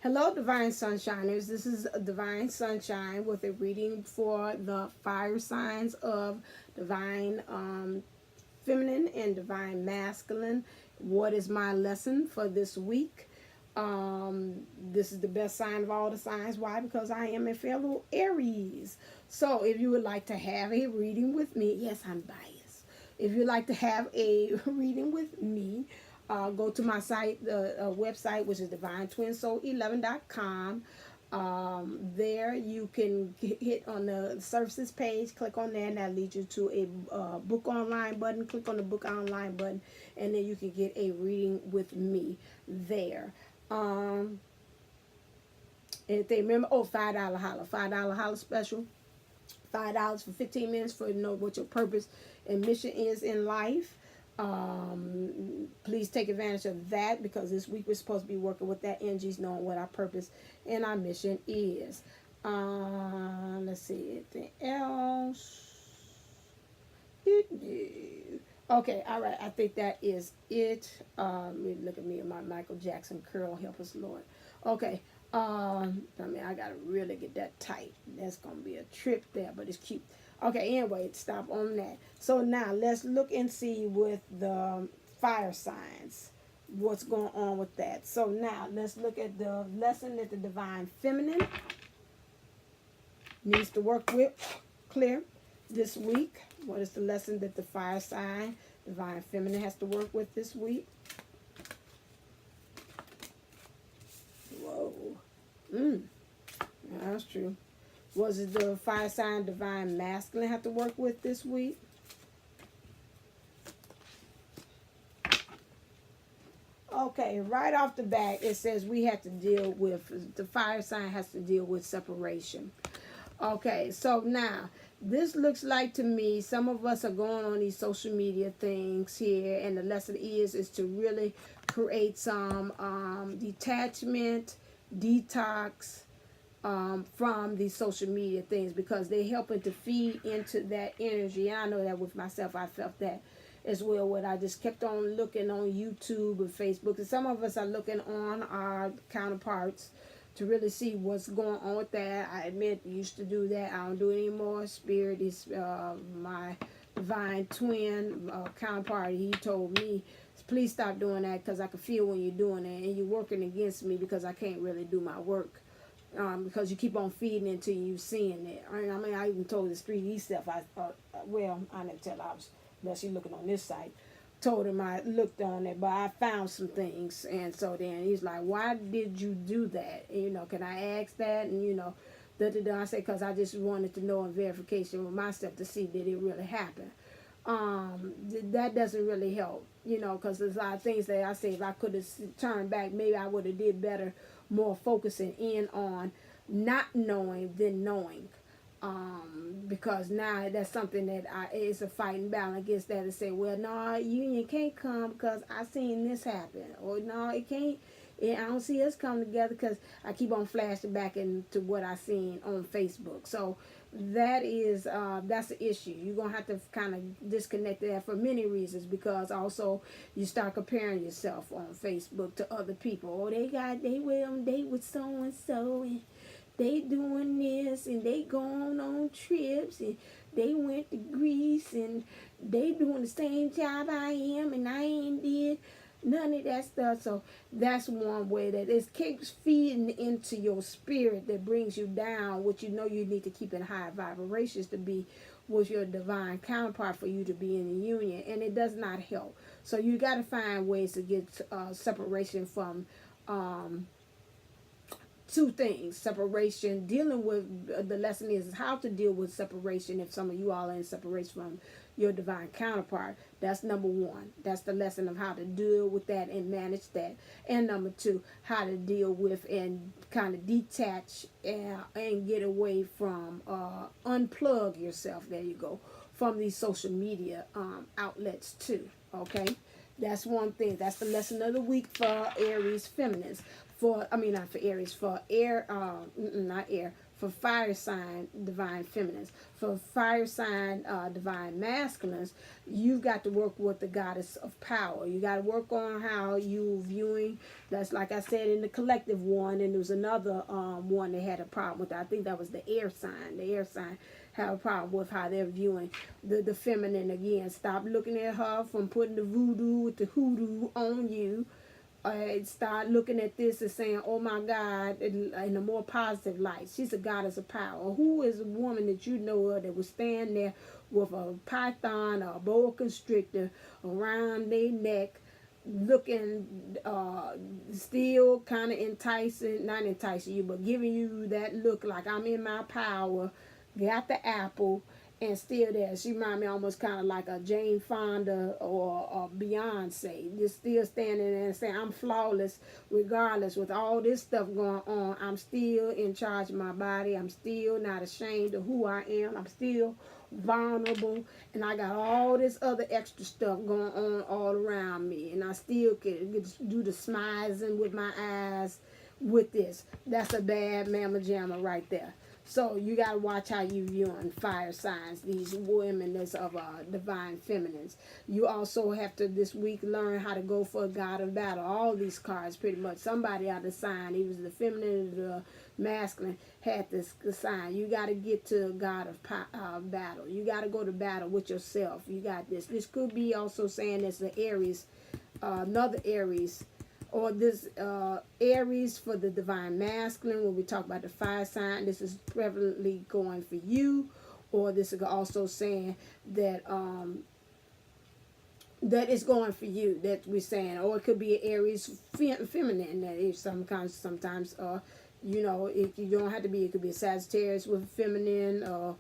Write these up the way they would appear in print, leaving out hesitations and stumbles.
Hello, Divine Sunshiners. This is Divine Sunshine with a reading for the fire signs of Divine Feminine and Divine Masculine. What is my lesson for this week? This is the best sign of all the signs. Why? Because I am a fellow Aries. So, if you would like to have a reading with me, yes, I'm biased. If you'd like to have a reading with me, go to my site, the website, which is divinetwinsoul11.com. There you can hit on the services page, click on there, and that leads you to a book online button. Click on the book online button, and then you can get a reading with me there. If they remember, $5 holla, $5 holla special. $5 for 15 minutes for you to know what your purpose and mission is in life. Please take advantage of that, because this week we're supposed to be working with that energies, knowing what our purpose and our mission is. Let's see, anything else? Okay, all right, I think that is it. Look at me and my Michael Jackson curl, help us Lord. Okay, I mean, I gotta really get that tight. That's gonna be a trip there, but it's cute. Okay, anyway, stop on that. So now let's look and see with the fire signs what's going on with that. So now let's look at the lesson that the Divine Feminine needs to work with, clear, this week. What is the lesson that the fire sign, Divine Feminine, has to work with this week? Whoa. That's true. Was it the fire sign Divine Masculine have to work with this week? Okay, right off the bat, it says we have to deal with, the fire sign has to deal with separation. Okay, so now, this looks like to me, some of us are going on these social media things here, and the lesson is to really create some detachment, detox, from these social media things, because they're helping to feed into that energy. And I know that with myself, I felt that as well, what I just kept on looking on YouTube and Facebook, and some of us are looking on our counterparts to really see what's going on with that. I admit, I used to do that. I don't do it anymore. Spirit is my divine twin counterpart. He told me, please stop doing that, because I can feel when you're doing it, and you're working against me, because I can't really do my work. Because you keep on feeding into you seeing it. I mean, I even told this 3D stuff. I thought, well, I never tell. I was, unless you're looking on this site. Told him I looked on it, but I found some things, and so then he's like, "Why did you do that? And, can I ask that?" And I say, because I just wanted to know, in verification with myself, to see did it really happen. That doesn't really help, because there's a lot of things that I say, if I could have turned back, maybe I would have did better, more focusing in on not knowing than knowing. Because now that's something that it's a fighting battle against that, to say, well, no, union can't come because I seen this happen, or no, it can't. I don't see us come together because I keep on flashing back into what I seen on Facebook. So that is that's the issue. You're gonna have to kind of disconnect that for many reasons, because also you start comparing yourself on Facebook to other people. Oh, they went on date with so and so, and they doing this, and they going on trips, and they went to Greece, and they doing the same job I am, and I ain't did none of that stuff. So that's one way that it keeps feeding into your spirit, that brings you down, which you need to keep in high vibrations to be with your divine counterpart, for you to be in the union, and it does not help. So you got to find ways to get separation from two things. Separation, dealing with, the lesson is how to deal with separation if some of you all are in separation from your divine counterpart. That's number one. That's the lesson of how to deal with that and manage that. And number two, how to deal with and kind of detach and get away from, unplug yourself, there you go, from these social media outlets too. Okay, that's one thing. That's the lesson of the week for Aries feminines. Not for Aries, for air, not air, for fire sign divine feminines. For fire sign divine masculines, you've got to work with the goddess of power. You got to work on how you viewing. That's like I said in the collective one, and there was another one that had a problem with that. I think that was the air sign. The air sign have a problem with how they're viewing the feminine again. Stop looking at her from putting the voodoo with the hoodoo on you. Start looking at this and saying, oh my God, in a more positive light. She's a goddess of power. Who is a woman that you know of that would stand there with a python or a boa constrictor around their neck, looking still kind of enticing, not enticing you, but giving you that look like I'm in my power, got the apple, and still there. She reminds me almost kind of like a Jane Fonda or a Beyonce. Just still standing there and saying, I'm flawless regardless with all this stuff going on. I'm still in charge of my body. I'm still not ashamed of who I am. I'm still vulnerable. And I got all this other extra stuff going on all around me. And I still can do the smizing with my eyes with this. That's a bad mamma jamma right there. So you got to watch how you viewing fire signs, these women that's of divine feminines. You also have to this week learn how to go for a god of battle. All these cards pretty much. Somebody out the sign, either the feminine or the masculine, had this sign. You got to get to a god of battle. You got to go to battle with yourself. You got this. This could be also saying it's the Aries, another Aries. Or this Aries for the divine masculine, when we talk about the fire sign, this is prevalently going for you. Or this is also saying that that is going for you, that we're saying. Or it could be an Aries feminine, that is sometimes you know, you don't have to be, it could be a Sagittarius with feminine, or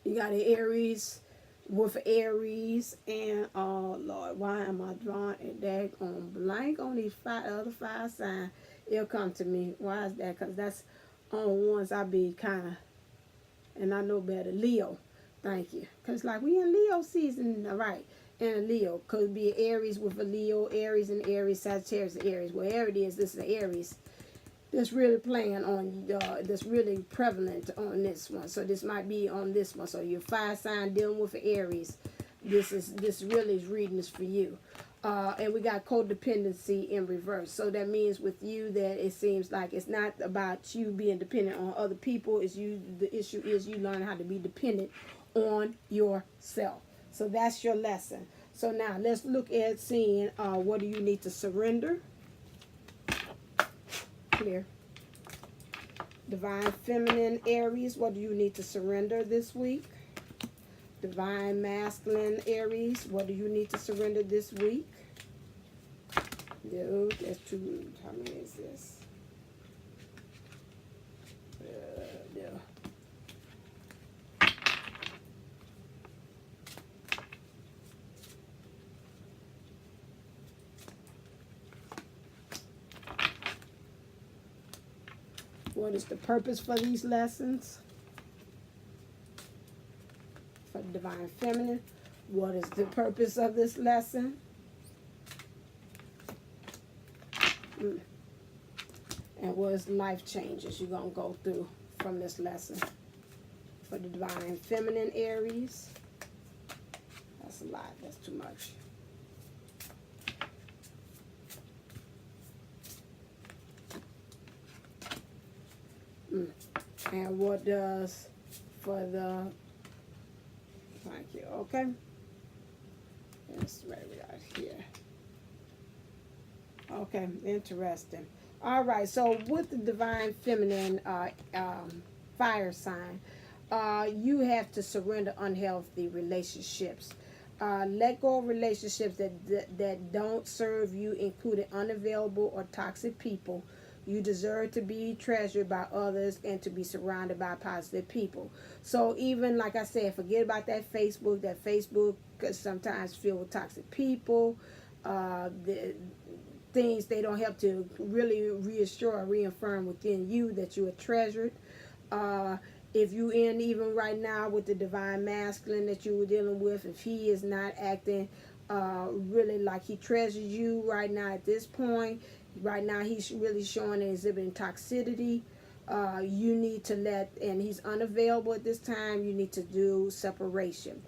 you got an Aries with Aries, and oh Lord, why am I drawing that on blank on these other five signs? It'll come to me. Why is that? Because that's on ones I be kind of, and I know better. Leo, thank you. Because like we in Leo season, all right, and Leo could be Aries with a Leo, Aries and Aries, Sagittarius and Aries. Wherever it is, this is Aries. That's really playing on, that's really prevalent on this one. So this might be on this one. So your fire sign dealing with Aries, this really is reading this for you. And we got codependency in reverse. So that means with you that it seems like it's not about you being dependent on other people. It's you. The issue is you learn how to be dependent on yourself. So that's your lesson. So now let's look at seeing what do you need to surrender. Clear. Divine feminine Aries, what do you need to surrender this week? Divine masculine Aries, what do you need to surrender this week? No, that's too, how many is this? No. What is the purpose for these lessons? For divine feminine, what is the purpose of this lesson? And what is life changes you're going to go through from this lesson? For the divine feminine Aries, that's a lot, that's too much. And what does for the, thank you, okay? That's where we are here. Okay, interesting. All right, so with the divine feminine fire sign, you have to surrender unhealthy relationships. Let go of relationships that don't serve you, including unavailable or toxic people. You deserve to be treasured by others and to be surrounded by positive people. So even, like I said, forget about that Facebook. That Facebook could sometimes filled with toxic people. The things they don't help to really reassure or reaffirm within you that you are treasured. If you in even right now with the divine masculine that you were dealing with, if he is not acting really like he treasures you right now at this point, Right now, he's really showing and exhibiting toxicity. You need to let, and he's unavailable at this time. You need to do separation.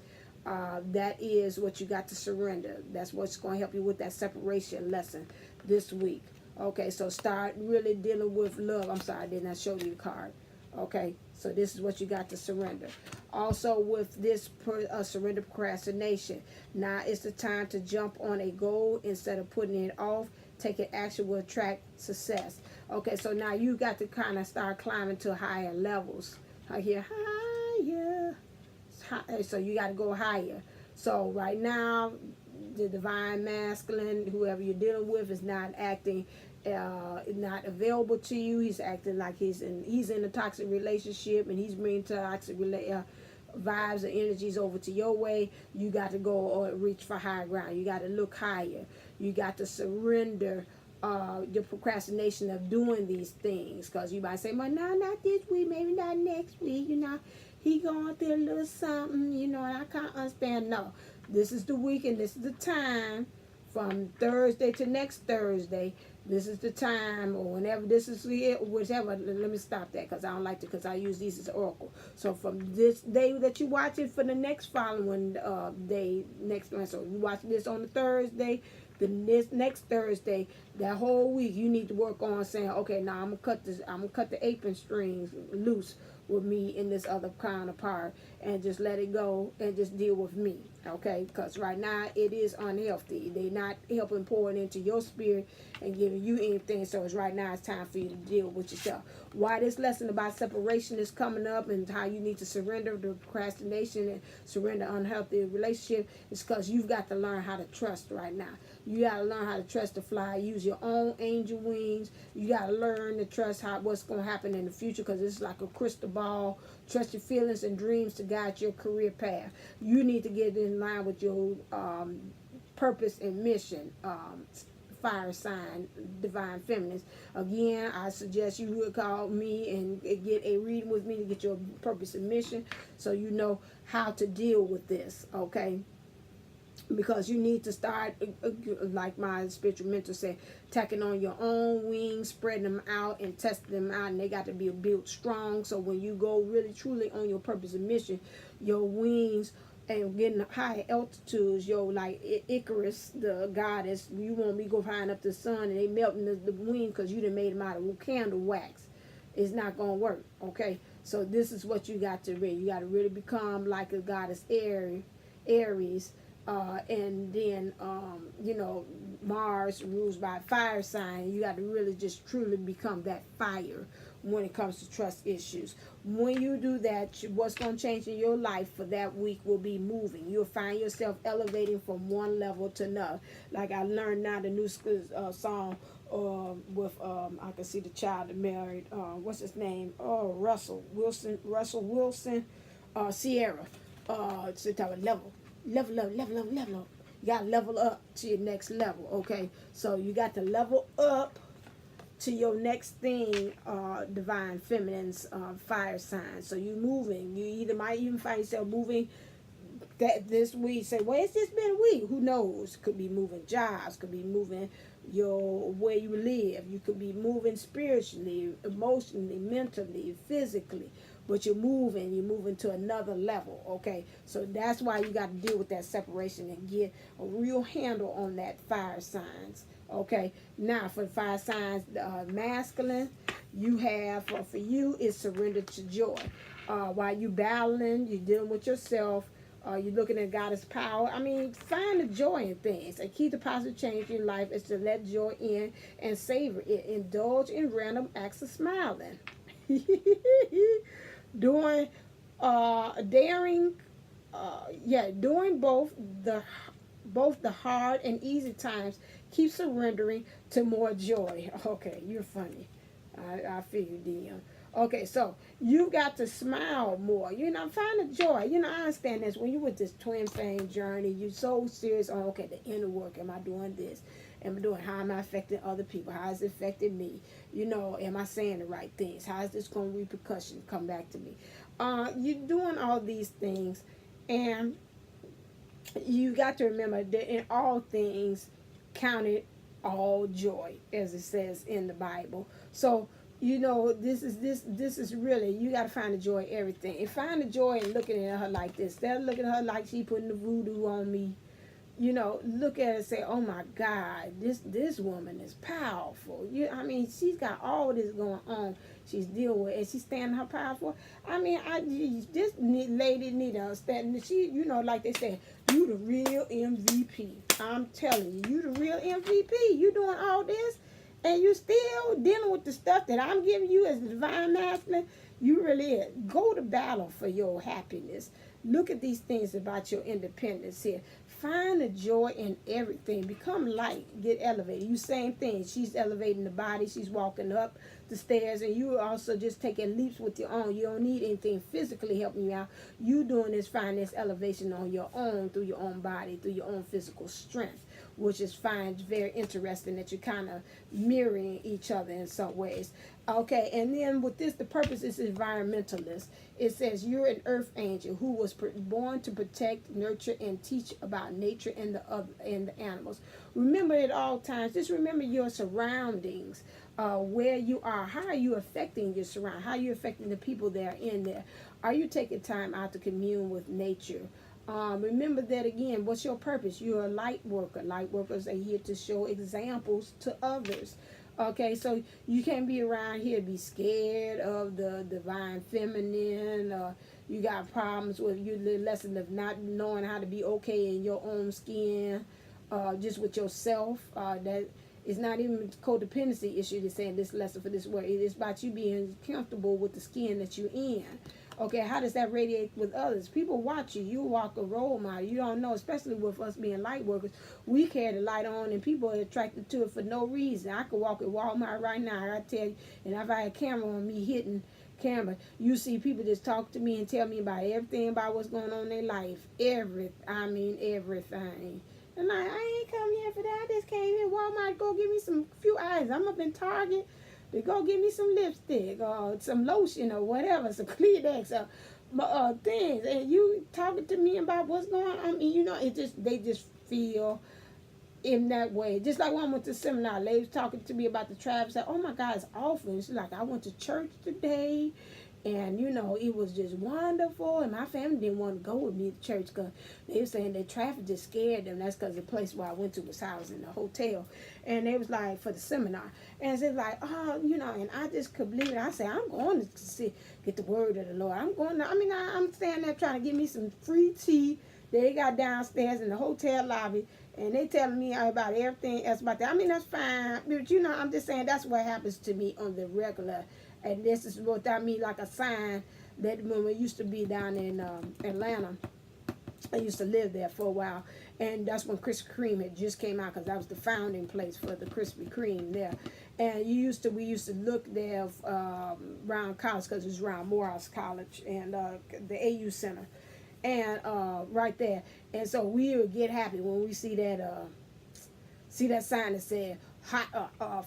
That is what you got to surrender. That's what's going to help you with that separation lesson this week. Okay, so start really dealing with love. I'm sorry, I did not show you the card. Okay, so this is what you got to surrender. Also, with this surrender procrastination, now it's the time to jump on a goal instead of putting it off. Taking action will attract success. Okay, so now you got to kind of start climbing to higher levels. I hear higher. So you got to go higher. So right now, the divine masculine, whoever you're dealing with, is not acting, not available to you. He's acting like he's in a toxic relationship, and he's bringing toxic vibes and energies over to your way. You got to go or reach for higher ground. You got to look higher. You got to surrender your procrastination of doing these things, because you might say, well, no, not this week, maybe not next week, he going through a little something, and I can't understand. No, this is the week and this is the time from Thursday to next Thursday. This is the time, or whenever this is it, whichever. Let me stop that, because I don't like to, because I use these as oracle. So from this day that you watch it for the next following day, next one. So you watch this on the Thursday, this next Thursday, that whole week you need to work on saying, okay, now I'm gonna cut the apron strings loose with me in this other counterpart, and just let it go and just deal with me, okay? Because right now it is unhealthy. They're not helping pouring into your spirit and giving you anything. So it's right now, it's time for you to deal with yourself. Why this lesson about separation is coming up, and how you need to surrender the procrastination and surrender unhealthy relationship, is because you've got to learn how to trust right now. You got to learn how to trust to fly. Use your own angel wings. You got to learn to trust what's going to happen in the future, because it's like a crystal ball. Trust your feelings and dreams to guide your career path. You need to get in line with your purpose and mission. Fire sign, divine feminines. Again, I suggest you would call me and get a reading with me to get your purpose and mission, so you know how to deal with this, okay? Because you need to start, like my spiritual mentor said, tacking on your own wings, spreading them out and testing them out, and they got to be built strong. So when you go really truly on your purpose and mission, your wings and getting high altitudes, like Icarus, the goddess, you won't be go flying up the sun and they melting the wing because you done made them out of candle wax. It's not gonna work, okay? So this is what you got to read. You got to really become like a goddess Aries. And then, Mars rules by fire sign. You got to really just truly become that fire when it comes to trust issues. When you do that, what's going to change in your life for that week will be moving. You'll find yourself elevating from one level to another. Like I learned now the new song with, I can see the child that married, what's his name? Oh, Russell Wilson, Sierra. It's a type of level up. You got to level up to your next level, okay? So you got to level up to your next thing, divine feminines, fire signs. So you moving. You might even find yourself moving that this week. Say, well, it's just been a week. Who knows? Could be moving jobs. Could be moving where you live. You could be moving spiritually, emotionally, mentally, physically. But you're moving to another level, okay? So that's why you got to deal with that separation and get a real handle on that fire signs, okay? Now, for the fire signs, masculine, you have, for you, is surrender to joy. While you battling, you're dealing with yourself, you're looking at God's power. I mean, find the joy in things. A key to positive change in your life is to let joy in and savor it. Indulge in random acts of smiling. Doing both the hard and easy times. Keep surrendering to more joy. Okay, you're funny. I feel you, DM. Okay, so you got to smile more. Find the joy. I understand this. When you with this twin flame journey, you're so serious on, okay, the inner work. Am I doing this? How am I affecting other people? How is it affecting me? Am I saying the right things? How is this going to repercussion come back to me? You're doing all these things, and you got to remember that in all things, count it all joy, as it says in the Bible. So, you know, this is really, you got to find the joy in everything. And find the joy in looking at her like this. Instead of looking at her like she putting the voodoo on me, you know, look at it and say, oh my God, this woman is powerful. I mean, she's got all this going on. She's dealing with, and she's standing her powerful. I mean, this lady need to understand. She, you know, like they say, you the real MVP. I'm telling you, you the real MVP. You doing all this, and you still dealing with the stuff that I'm giving you as the divine masculine. You really is. Go to battle for your happiness. Look at these things about your independence here. Find the joy in everything. Become light. Get elevated. You same thing. She's elevating the body. She's walking up the stairs, and you are also just taking leaps with your own. You don't need anything physically helping you out. You doing this, find this elevation on your own, through your own body, through your own physical strength, which is fine. It's very interesting that you're kind of mirroring each other in some ways. Okay, and then with this, the purpose is environmentalist. It says you're an earth angel who was born to protect, nurture, and teach about nature and the animals. Remember at all times, just remember your surroundings, where you are. How are you affecting your surroundings? How are you affecting the people that are in there? Are you taking time out to commune with nature? Remember that again. What's your purpose? You're a light worker. Light workers are here to show examples to others. Okay, so you can't be around here be scared of the divine feminine. You got problems with you, the lesson of not knowing how to be okay in your own skin, just with yourself. That is not even codependency issue. They're saying this lesson for this word. It's about you being comfortable with the skin that you're in. Okay, how does that radiate with others? People watch you. You walk a role model. You don't know, especially with us being light workers. We carry the light on, and people are attracted to it for no reason. I could walk at Walmart right now, I tell you, and if I had a camera on me hitting camera, you see people just talk to me and tell me about everything about what's going on in their life. Everything. And I ain't come here for that. I just came here Walmart to go get me some few items. I'm up in Target to go get me some lipstick or some lotion or whatever, some Kleenex or things. And you talking to me about what's going on. I mean, you know, they just feel in that way. Just like when I went to seminar, lady was talking to me about the traffic. Said, oh my God, it's awful. And she's like, I went to church today, and you know, it was just wonderful. And my family didn't want to go with me to church because they were saying that traffic just scared them. That's because the place where I went to was housed in a hotel. And they was like, for the seminar. And it's like, oh, you know, and I just could believe it. I said, I'm going to get the word of the Lord. I'm standing there trying to get me some free tea that they got downstairs in the hotel lobby. And they telling me about everything else about that. I mean, that's fine. But, you know, I'm just saying that's what happens to me on the regular. And this is what I mean, like a sign that when we used to be down in Atlanta, I used to live there for a while. And that's when Krispy Kreme had just came out, because that was the founding place for the Krispy Kreme there. And we used to look there around college, because it was around Morehouse College and the AU Center. And right there. And so we would get happy when we see that sign that said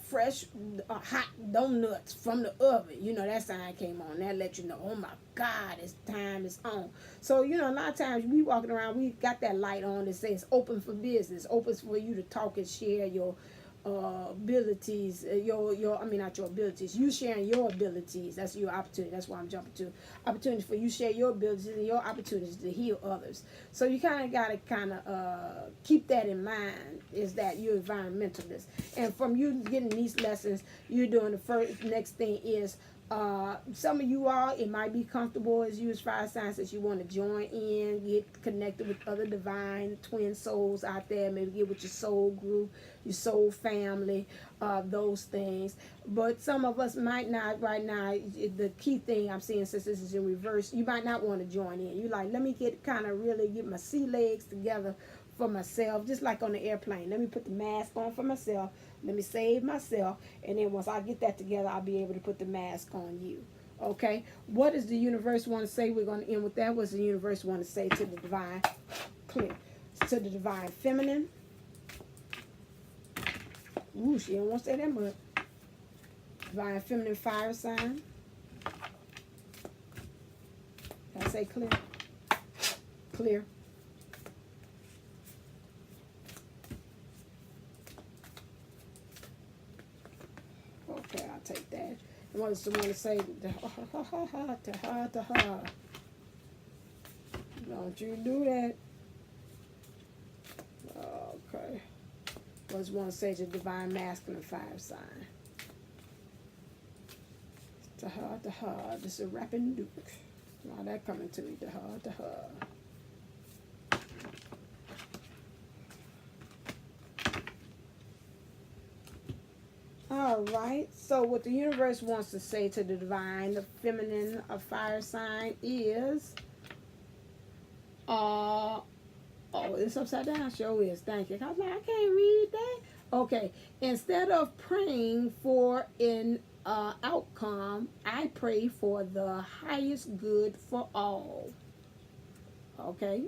fresh hot donuts from the oven. You know, that sign came on. That let you know, oh my God, it's time, it's on. So, you know, a lot of times we walking around, we got that light on that says open for business, open for you to talk and share your abilities, not your abilities, you sharing your abilities. That's your opportunity. That's why I'm jumping to opportunity for you share your abilities and your opportunities to heal others. So you kind of got to keep that in mind, is that you're environmentalist. And from you getting these lessons, you're doing the next thing is some of you all, it might be comfortable as you as fire signs that you want to join in, get connected with other divine twin souls out there, maybe get with your soul group, your soul family, those things. But some of us might not right now. The key thing I'm seeing, since this is in reverse, you might not want to join in. You like, let me get my sea legs together for myself, just like on the airplane. Let me put the mask on for myself. Let me save myself. And then once I get that together, I'll be able to put the mask on you. Okay? What does the universe want to say? We're going to end with that. What does the universe want to say to the divine, clear, to the divine feminine? Ooh, she don't want to say that much. Divine feminine fire sign. Can I say clear? Clear. take that. I want someone to say, don't you do that. Okay. Was want to say to divine masculine fire sign. This is a rapping duke. Now that coming to me. All right. So what the universe wants to say to the divine, the feminine, a fire sign is, oh, it's upside down. Sure is. Thank you. I was like, I can't read that. Okay. Instead of praying for an outcome, I pray for the highest good for all. Okay.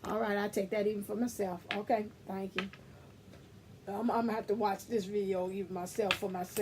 All right. I take that even for myself. Okay. Thank you. I'm going to have to watch this video even myself for myself.